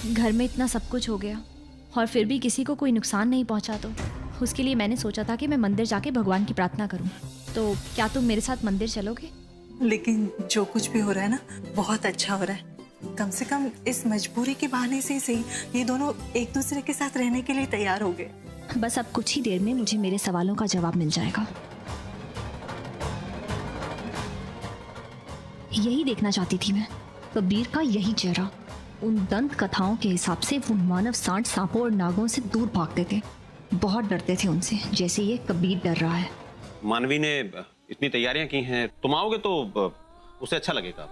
घर में इतना सब कुछ हो गया और फिर भी किसी को कोई नुकसान नहीं पहुंचा, तो उसके लिए मैंने सोचा था कि मैं मंदिर जाके भगवान की प्रार्थना करूं। तो क्या तुम मेरे साथ मंदिर चलोगे? लेकिन जो कुछ भी हो रहा है ना, बहुत अच्छा हो रहा है। कम से कम इस मजबूरी के बहाने से ही सही, ये दोनों एक दूसरे के साथ रहने के लिए तैयार हो गए। बस अब कुछ ही देर में मुझे मेरे सवालों का जवाब मिल जाएगा। यही देखना चाहती थी मैं, कबीर का यही चेहरा। उन दंत कथाओं के हिसाब से वो मानव सांड, सांपों और नागों से दूर भागते थे, बहुत डरते थे उनसे, जैसे ये कबीर डर रहा है। मानवी ने इतनी तैयारियां की हैं, तुम आओगे तो उसे अच्छा लगेगा।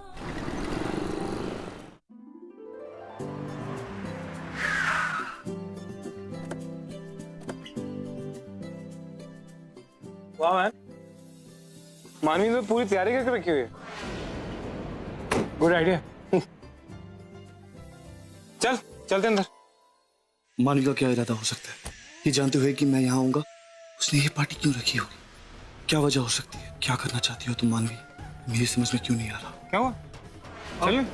वाह मैन, मानवी ने पूरी तैयारी करके रखी हुई है। Good idea. चलते अंदर। मानवी का क्या इरादा हो सकता है? ये जानते हुए कि मैं यहाँ आऊंगा, उसने ये पार्टी क्यों रखी होगी? क्या वजह हो सकती है? क्या करना चाहती हो तुम मानवी? मेरी समझ में क्यों नहीं आ रहा। क्या हुआ? चल।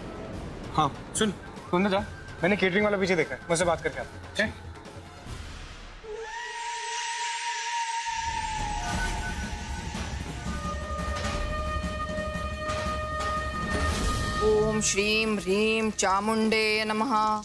हाँ सुन, तू अंदर जा, मैंने केटरिंग वाला पीछे देखा है, मुझसे बात करके आता हूं। ओम श्रीम ह्रीम चामुंडे नमः।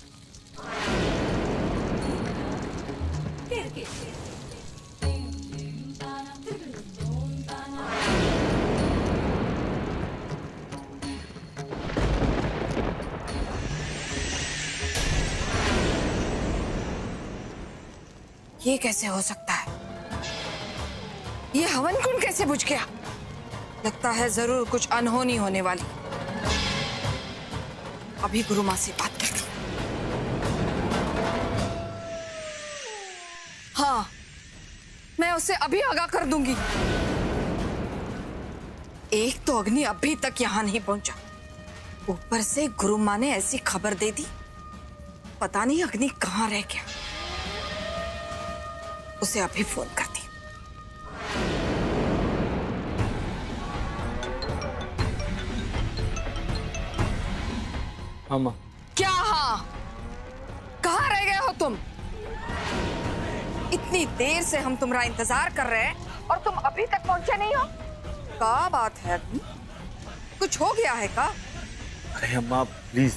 ये कैसे हो सकता है? ये हवन कुंड कैसे बुझ गया? लगता है जरूर कुछ अनहोनी होने वाली। अभी गुरु माँ से बात करती। हाँ, मैं उसे अभी आगाह कर दूंगी। एक तो अग्नि अभी तक यहाँ नहीं पहुंचा, ऊपर से गुरु माँ ने ऐसी खबर दे दी। पता नहीं अग्नि कहाँ रह गया। उसे अभी फोन करती। हाँ माँ। क्या हाँ? कहाँ रह गए हो तुम? इतनी देर से हम तुम्हारा इंतजार कर रहे हैं और तुम अभी तक पहुंचे नहीं हो। क्या बात है? कुछ हो गया है का? अरे अम्मा प्लीज,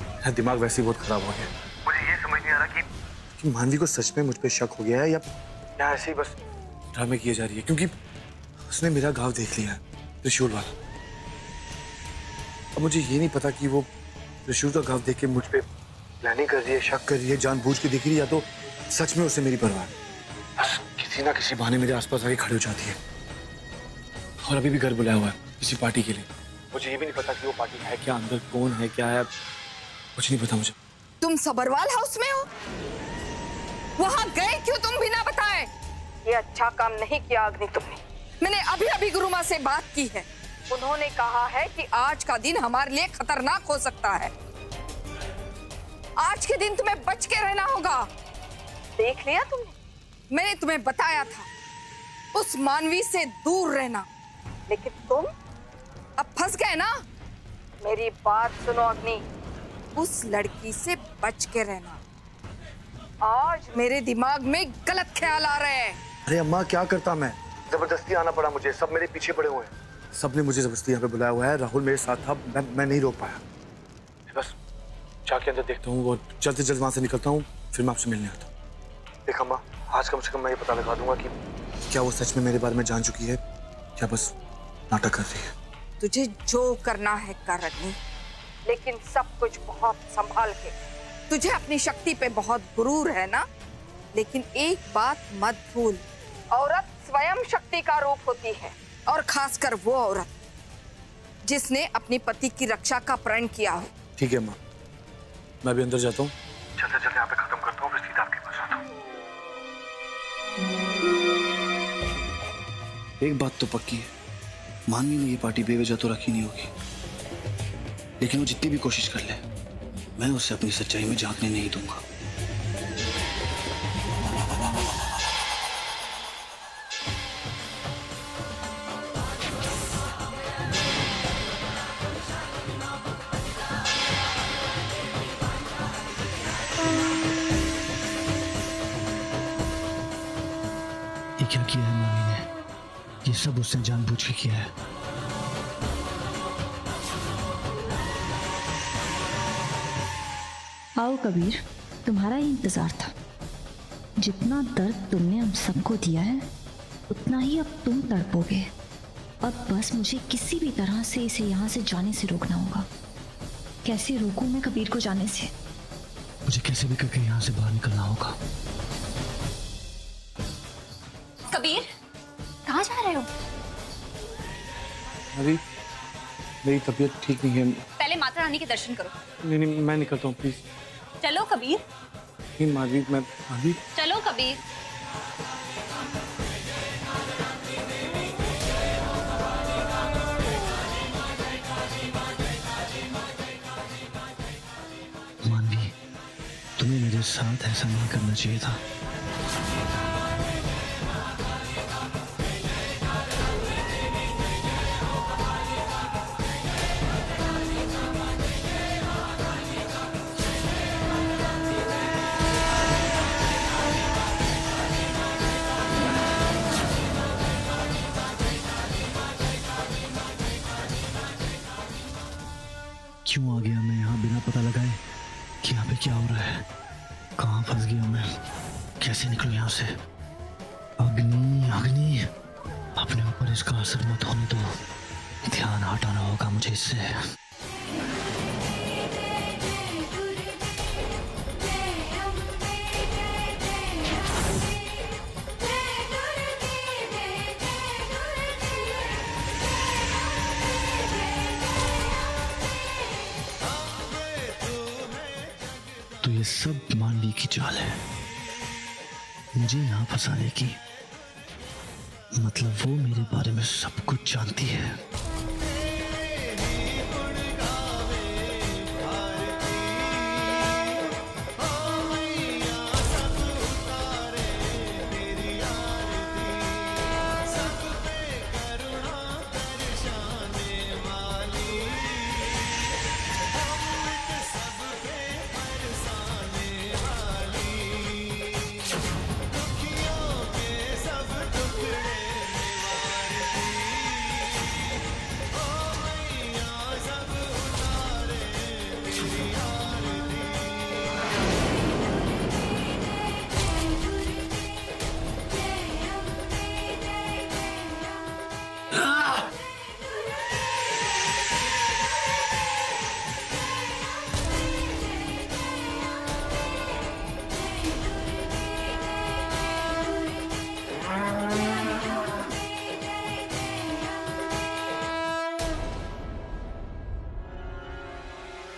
मेरा दिमाग वैसे ही बहुत खराब हो गया। मुझे ये समझ नहीं आ रहा कि मानवी को सच में मुझ पे शक हो गया है या ऐसे ही बस ड्रामे किए जा रही है, क्योंकि उसने मेरा घाव देख लिया है, त्रिशूल वाला। अब मुझे ये नहीं पता कि वो त्रिशूल का घाव देख के मुझ पे प्लानिंग कर रही है, शक कर रही है, जानबूझ के दिख रही है, या तो सच में उसे मेरी परवाह है। बस किसी ना किसी बहाने मेरे आसपास आके खड़ी हो जाती है। और अभी भी घर बुलाया हुआ है किसी पार्टी के लिए। मुझे ये भी नहीं पता कि वो पार्टी है क्या, अंदर कौन है, क्या है, कुछ नहीं पता मुझे। तुम सबरवाल हाउस में हो? वहां गए क्यों तुम बिना बताए? ये अच्छा काम नहीं किया अग्नि तुमने। मैंने अभी अभी गुरु माँ से बात की है। उन्होंने कहा है कि आज का दिन हमारे लिए खतरनाक हो सकता है। आज के दिन तुम्हें बच के रहना होगा। देख लिया तुमने? मैंने तुम्हें बताया था उस मानवी से दूर रहना, लेकिन तुम अब फंस गए ना। मेरी बात सुनो अग्नि, उस लड़की से बच के रहना। आज मेरे दिमाग में गलत ख्याल आ रहे हैं। अरे अम्मा क्या करता मैं, जबरदस्ती आना पड़ा मुझे, सब मेरे पीछे पड़े हुए हैं। सबने मुझे जबरदस्ती यहाँ पे बुलाया हुआ है। राहुल मेरे साथ था, मैं नहीं रोक पाया। बस जाके अंदर देखता हूँ और जल्द से जल्द वहां से निकलता हूँ, फिर मैं आपसे मिलने आता हूँ। देख अम्मा, आज कम से कम मैं ये पता लगा दूंगा कि क्या वो सच में मेरे बारे में जान चुकी है या बस नाटक कर रही है। तुझे जो करना है कर अग्नि, लेकिन सब कुछ बहुत संभाल के। तुझे अपनी शक्ति पे बहुत गुरूर है ना, लेकिन एक बात मत भूल, औरत स्वयं शक्ति का रूप होती है, और खासकर वो औरत जिसने अपनी पति की रक्षा का प्रण किया हो। ठीक है माँ, मैं भी अंदर जाता हूँ, जल्द से जल्द यहाँ पे खत्म करता हूँ, फिर सीधा आपके पास आता हूँ। एक बात तो पक्की है, मानवी ने ये पार्टी बेवजह तो रखी नहीं होगी, लेकिन वो जितनी भी कोशिश कर ले, मैं उसे अपनी सच्चाई में झांकने नहीं दूंगा। क्या किया है मामी ने, ये सब उसने जानबूझ के किया है। आओ कबीर, तुम्हारा ही इंतजार था। जितना दर्द तुमने हम सबको दिया है उतना ही अब तुम तड़पोगे। अब बस मुझे किसी भी तरह से इसे यहाँ से जाने से रोकना होगा। कैसे रोकूं मैं कबीर को जाने से? मुझे कैसे भी करके यहाँ से बाहर निकलना होगा। कबीर, कहाँ जा रहे हो? अभी मेरी तबीयत ठीक नहीं है। पहले माता रानी के दर्शन करो। नहीं नहीं, मैं निकलता हूँ प्लीज। चलो कबीर। नहीं माधवी, माधवी चलो कबीर। मानवी, तुम्हें मेरे साथ ऐसा नहीं करना चाहिए था। क्यों आ गया मैं यहाँ बिना पता लगाए कि यहाँ पे क्या हो रहा है? कहाँ फंस गया मैं? कैसे निकलूं यहाँ से? अग्नि, अग्नि, अपने ऊपर इसका असर मत होने दो। ध्यान हटाना होगा मुझे इससे। तो ये सब मानवी की चाल है, मुझे यहाँ फंसाने की। मतलब वो मेरे बारे में सब कुछ जानती है।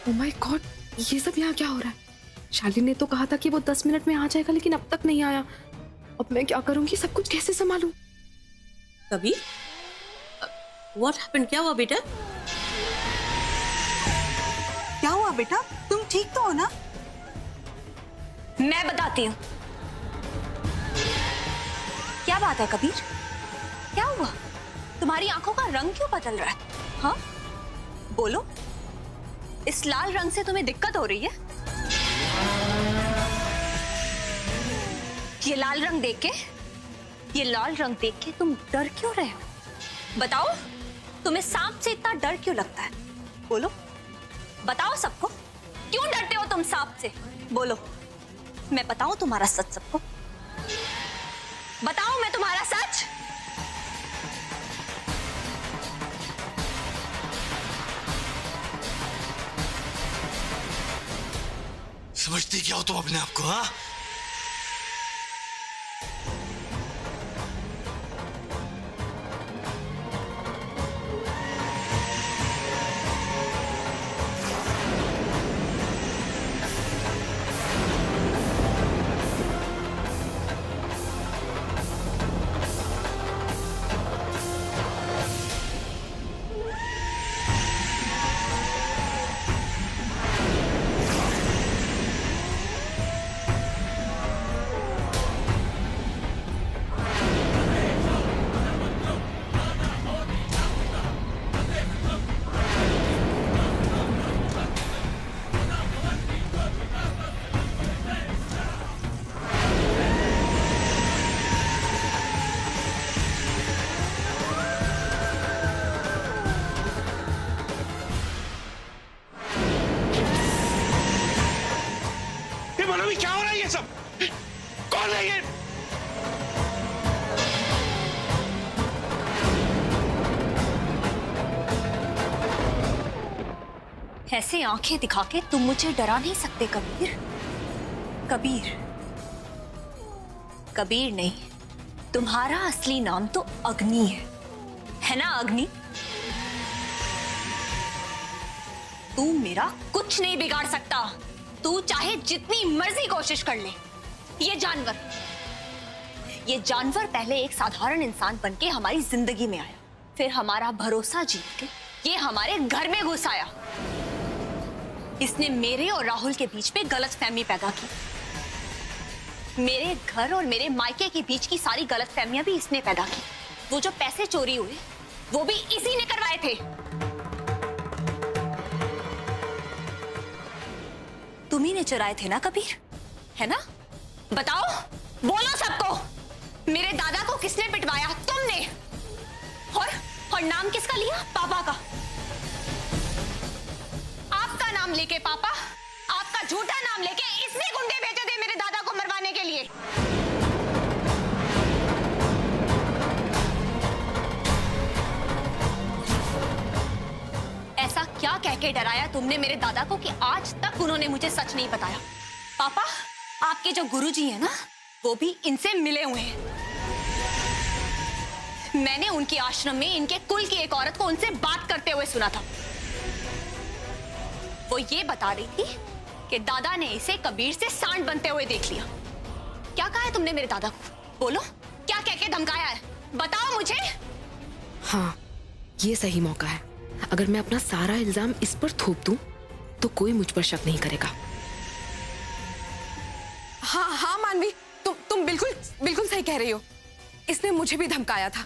ओह माय गॉड, ये सब यहाँ क्या हो रहा है? शालिनी ने तो कहा था कि वो 10 मिनट में आ जाएगा, लेकिन अब तक नहीं आया। अब मैं क्या करूंगी? सब कुछ कैसे संभालूं? Kabir, what happened? क्या हुआ बेटा? क्या हुआ बेटा? तुम ठीक तो हो ना? मैं बताती हूँ। क्या बात है कबीर? क्या हुआ? तुम्हारी आंखों का रंग क्यों बदल रहा है? हाँ, बोलो। इस लाल रंग से तुम्हें दिक्कत हो रही है? ये लाल रंग देख के तुम डर क्यों रहे हो? बताओ, तुम्हें सांप से इतना डर क्यों लगता है? बोलो, बताओ सबको, क्यों डरते हो तुम सांप से? बोलो, मैं बताऊं तुम्हारा सच सबको? बताओ मैं तुम्हारा सच? समझती क्या हो तुम अपने आप को? हाँ, मानवी, क्या हो रहा है ये सब? कौन है ये? ऐसे आंखें दिखा के तुम मुझे डरा नहीं सकते कबीर। कबीर कबीर नहीं, तुम्हारा असली नाम तो अग्नि है ना अग्नि? तू मेरा कुछ नहीं बिगाड़ सकता, तू चाहे जितनी मर्जी कोशिश कर ले। ये जानवर पहले एक साधारण इंसान बनके हमारी जिंदगी में आया, फिर हमारा भरोसा जीत के ये हमारे घर में घुस आया। इसने मेरे और राहुल के बीच में गलतफहमी पैदा की। मेरे घर और मेरे मायके के बीच की सारी गलतफहमियां भी इसने पैदा की। वो जो पैसे चोरी हुए वो भी इसी ने करवाए थे। तुम ही ने चुराए थे ना कबीर, है ना? बताओ, बोलो सबको, मेरे दादा को किसने पिटवाया? तुमने। और नाम किसका लिया? पापा का। आपका नाम लेके पापा, आपका झूठा नाम लेके इसने गुंडे भेजे थे मेरे दादा को मरवाने के लिए। ऐसा क्या कह के डराया तुमने मेरे दादा को कि आज तक उन्होंने मुझे सच नहीं बताया? पापा, आपके जो गुरुजी हैं ना, वो भी इनसे मिले हुए हैं। मैंने उनके आश्रम में इनके कुल की एक औरत को उनसे बात करते हुए सुना था। वो ये बता रही थी कि दादा ने इसे कबीर से सांड बनते हुए देख लिया। क्या कहा है तुमने मेरे दादा को? बोलो, क्या कह के धमकाया है? बताओ मुझे। हाँ, ये सही मौका है। अगर मैं अपना सारा इल्जाम इस पर थोप दूं, तो कोई मुझ पर शक नहीं करेगा। हाँ मानवी, तुम बिल्कुल सही कह रही हो। इसने मुझे भी धमकाया था।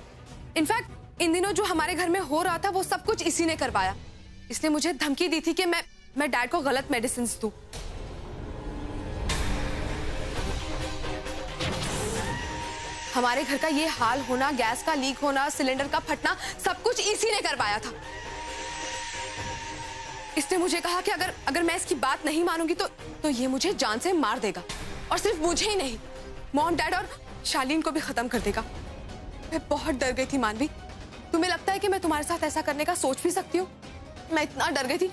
इनफैक्ट इन दिनों जो हमारे घर में हो रहा था वो सब कुछ इसी ने करवाया। इसने मुझे धमकी दी थी कि मैं डैड को गलत मेडिसिन दूं। हमारे घर का ये हाल होना, गैस का लीक होना, सिलेंडर का फटना, सब कुछ इसी ने करवाया था। इसने मुझे कहा कि अगर मैं इसकी बात नहीं मानूंगी तो ये मुझे जान से मार देगा, और सिर्फ मुझे ही नहीं, मॉम, डैड और शालीन को भी खत्म कर देगा। मैं बहुत डर गई थी मानवी। तुम्हें लगता है कि मैं तुम्हारे साथ ऐसा करने का सोच भी सकती हूँ? मैं इतना डर गई थी।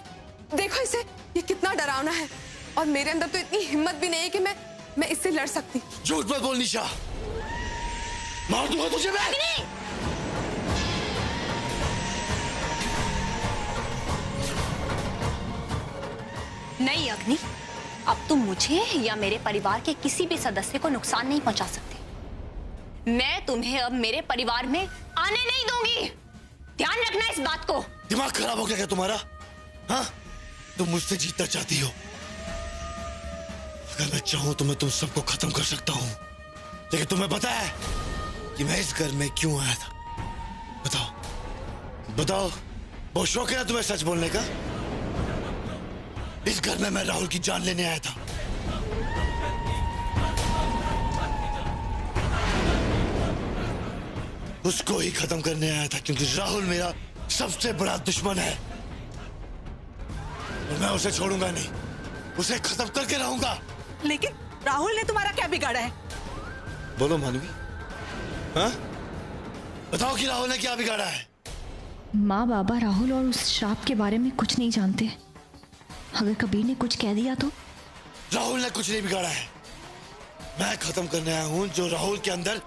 देखो इसे, ये कितना डरावना है, और मेरे अंदर तो इतनी हिम्मत भी नहीं है कि मैं इससे लड़ सकती। झूठ मत बोल निशा, मार दूंगा तुझे मैं। नहीं अग्नि, अब तुम मुझे या मेरे परिवार के किसी भी सदस्य को नुकसान नहीं पहुंचा सकते। मैं तुम्हें अब मेरे परिवार में आने नहीं दूंगी। ध्यान रखना इस बात को। दिमाग खराब हो गया क्या तुम्हारा? हाँ, तुम मुझसे जीतना चाहती हो। अगर मैं चाहूं तो मैं तुम सबको खत्म कर सकता हूं, लेकिन तुम्हें पता है कि मैं इस घर में क्यों आया था? बताओ, बहुत शौक है ना तुम्हें सच बोलने का? इस घर में मैं राहुल की जान लेने आया था। उसको ही खत्म करने आया था, क्योंकि राहुल मेरा सबसे बड़ा दुश्मन है, और मैं उसे छोड़ूंगा नहीं, उसे खत्म करके रहूंगा। लेकिन राहुल ने तुम्हारा क्या बिगाड़ा है? बोलो मानवी, हाँ? बताओ कि राहुल ने क्या बिगाड़ा है? माँ बाबा राहुल और उस श्राप के बारे में कुछ नहीं जानते। अगर कबीर ने कुछ कह दिया तो? राहुल ने कुछ नहीं बिगाड़ा है। मैं खत्म करने आया हूं जो राहुल के अंदर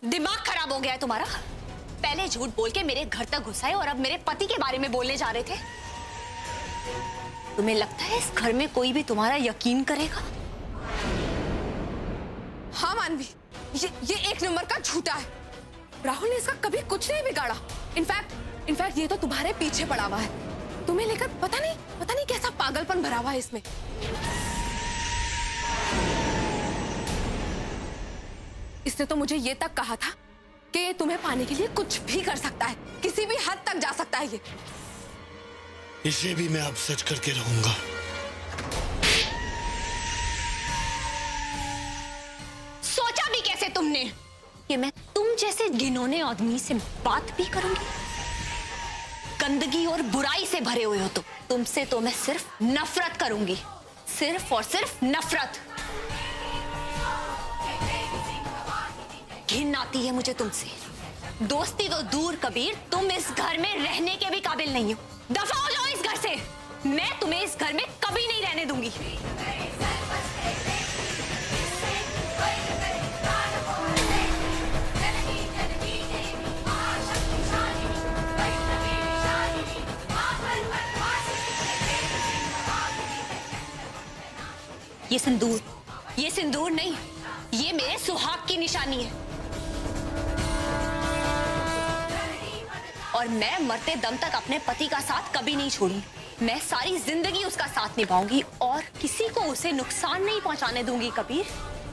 दिमाग खराब हो गया है तुम्हारा? पहले झूठ बोल के मेरे घर तक घुसाए और अब मेरे पति के बारे में बोलने जा रहे थे। तुम्हें लगता है इस घर में कोई भी तुम्हारा यकीन करेगा? हाँ मानवी, ये एक नंबर का झूठा है। राहुल ने इसका कभी कुछ नहीं बिगाड़ा। इनफैक्ट ये तो तुम्हारे पीछे पड़ा हुआ है। तुम्हें लेकर पता नहीं कैसा पागलपन भरा हुआ है इसमें। इसने तो मुझे ये तक कहा था कि ये तुम्हें पाने के लिए कुछ भी कर सकता है, किसी भी हद तक जा सकता है ये। इसे भी मैं अब सच करके रहूंगा। सोचा भी कैसे तुमने कि मैं तुम जैसे घिनौने आदमी से बात भी करूंगी? गंदगी और बुराई से भरे हुए हो तुमसे तो मैं सिर्फ नफरत करूंगी, सिर्फ और सिर्फ नफरत। घिन आती है मुझे तुमसे। दोस्ती तो दूर कबीर, तुम इस घर में रहने के भी काबिल नहीं हो। दफा हो जाओ इस घर से। मैं तुम्हें इस घर में कभी नहीं रहने दूंगी। ये सिंदूर नहीं, ये मेरे सुहाग की निशानी है। और मैं मरते दम तक अपने पति का साथ कभी नहीं छोड़ूंगी। मैं सारी जिंदगी उसका साथ निभाऊंगी और किसी को उसे नुकसान नहीं पहुंचाने दूंगी कबीर।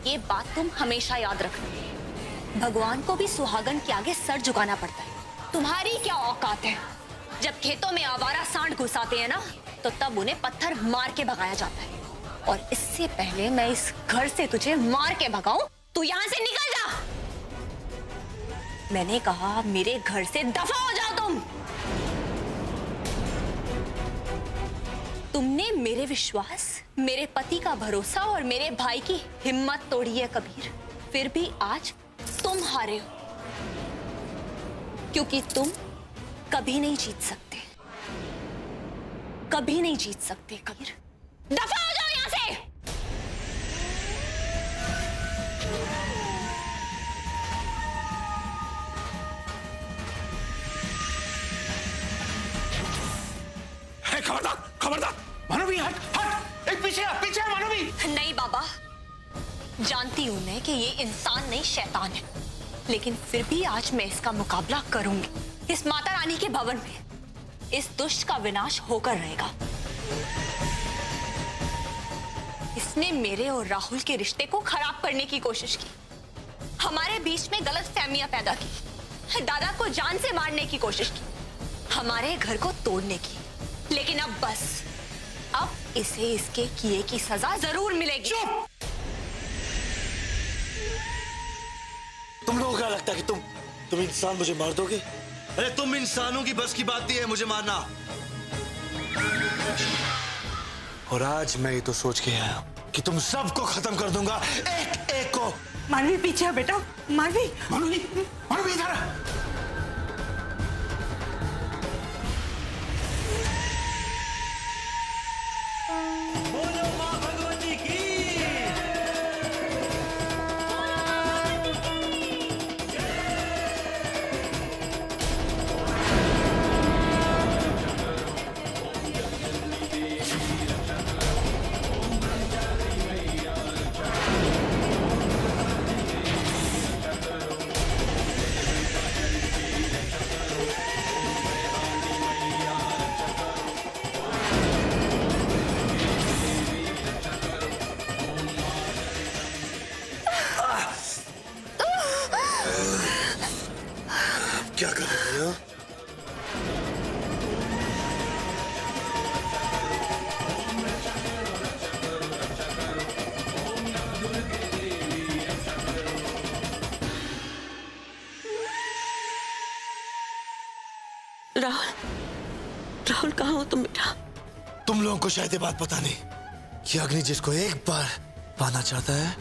ये बात तुम हमेशा याद रखना। भगवान को भी सुहागन के आगे सर झुकाना पड़ता है। तुम्हारी क्या औकात है? जब खेतों में आवारा सांड घुस आते हैं ना, तो तब उन्हें पत्थर मार के भगाया जाता है। और इससे पहले मैं इस घर से तुझे मार के भगाऊं, तू यहां से निकल जा। मैंने कहा मेरे घर से दफा हो जाओ तुम। तुमने मेरे विश्वास, मेरे पति का भरोसा और मेरे भाई की हिम्मत तोड़ी है कबीर। फिर भी आज तुम हारे हो, क्योंकि तुम कभी नहीं जीत सकते, कभी नहीं जीत सकते कबीर। दफा हो जाओ यहां से। खबरदार, खबरदार। मानवी हट, हट। एक पीछे है मानवी। नहीं बाबा, जानती हूं मैं कि ये इंसान नहीं शैतान है, लेकिन फिर भी आज मैं इसका मुकाबला करूंगी। इस माता रानी के भवन में इस दुष्ट का विनाश होकर रहेगा। इसने मेरे और राहुल के रिश्ते को खराब करने की कोशिश की, हमारे बीच में गलत फहमियां पैदा की, दादा को जान से मारने की कोशिश की, हमारे घर को तोड़ने की। लेकिन अब बस, अब इसे इसके किए की सजा जरूर मिलेगी। चुप! तुम लोगों को क्या लगता है कि तुम इंसान मुझे मार दोगे? अरे तुम इंसानों की बस की बात नहीं है मुझे मारना। और आज मैं ये तो सोच के आया कि तुम सबको खत्म कर दूंगा, एक एक को। मानवी पीछे आ बेटा। मानवी, मानवी, मानवी इधर आ। क्या कर रही हो? राहुल कहाँ हो तुम बेटा? तुम लोगों को शायद ये बात पता नहीं कि अग्नि जिसको एक बार पाना चाहता है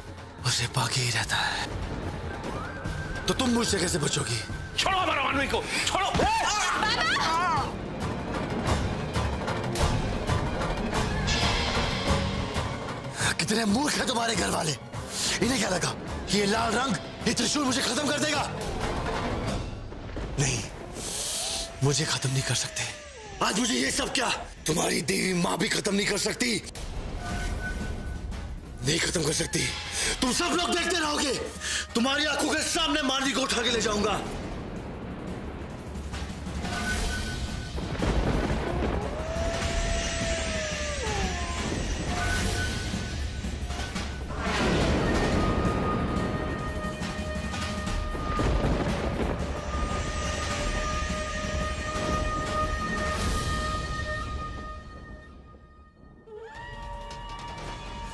उसे पाके ही रहता है। तो तुम मुझसे कैसे बचोगी? छोड़ो हमारा मानवी को, छोड़ो। कितने मूर्ख है तुम्हारे घर वाले। इन्हें क्या लगा कि ये लाल रंग, ये त्रिशूल मुझे खत्म कर देगा? नहीं, मुझे खत्म नहीं कर सकते। आज मुझे ये सब क्या, तुम्हारी देवी मां भी खत्म नहीं कर सकती, नहीं खत्म कर सकती। तुम सब लोग देखते रहोगे, तुम्हारी आंखों के सामने मानवी को उठा के ले जाऊंगा।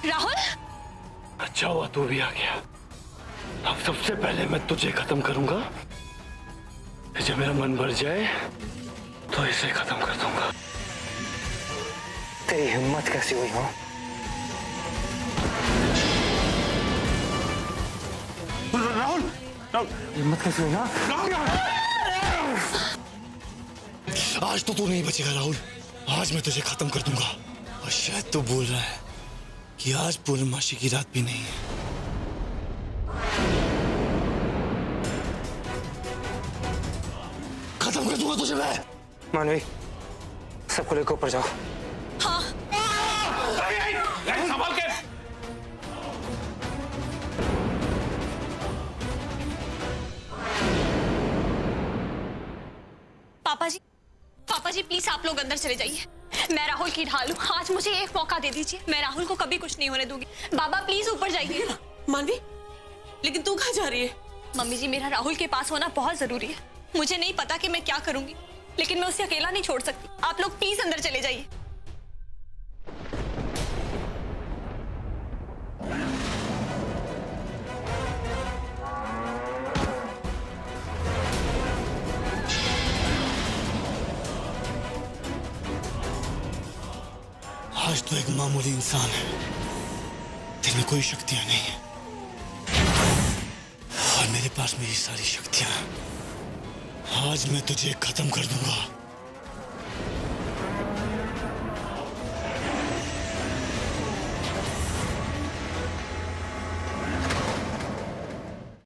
राहुल, अच्छा हुआ तू भी आ गया। अब सबसे पहले मैं तुझे खत्म करूंगा। जब मेरा मन भर जाए तो इसे खत्म कर दूंगा। तेरी हिम्मत कैसी हुई हो? राहुल, राहुल, हिम्मत कैसी हुई ना? आज तो तू नहीं बचेगा राहुल, आज मैं तुझे खत्म कर दूंगा। और शायद तू बोल रहा है कि आज पूर्णमासी की रात भी नहीं है। खत्म कर दूंगा तुझे मैं। मानवी, सबको लेकर ऊपर जाओ। संभाल के। पापा जी प्लीज आप लोग अंदर चले जाइए। मैं राहुल की ढाल हूँ, आज मुझे एक मौका दे दीजिए, मैं राहुल को कभी कुछ नहीं होने दूंगी। बाबा प्लीज ऊपर जाइए। मानवी, लेकिन तू कहाँ जा रही है? मम्मी जी मेरा राहुल के पास होना बहुत जरूरी है। मुझे नहीं पता कि मैं क्या करूंगी, लेकिन मैं उसे अकेला नहीं छोड़ सकती। आप लोग प्लीज अंदर चले जाइए। आज तो एक मामूली इंसान है, तेरे में कोई शक्तियां नहीं है और मेरे पास मेरी सारी शक्तियां हैं। आज मैं तुझे खत्म कर दूंगा।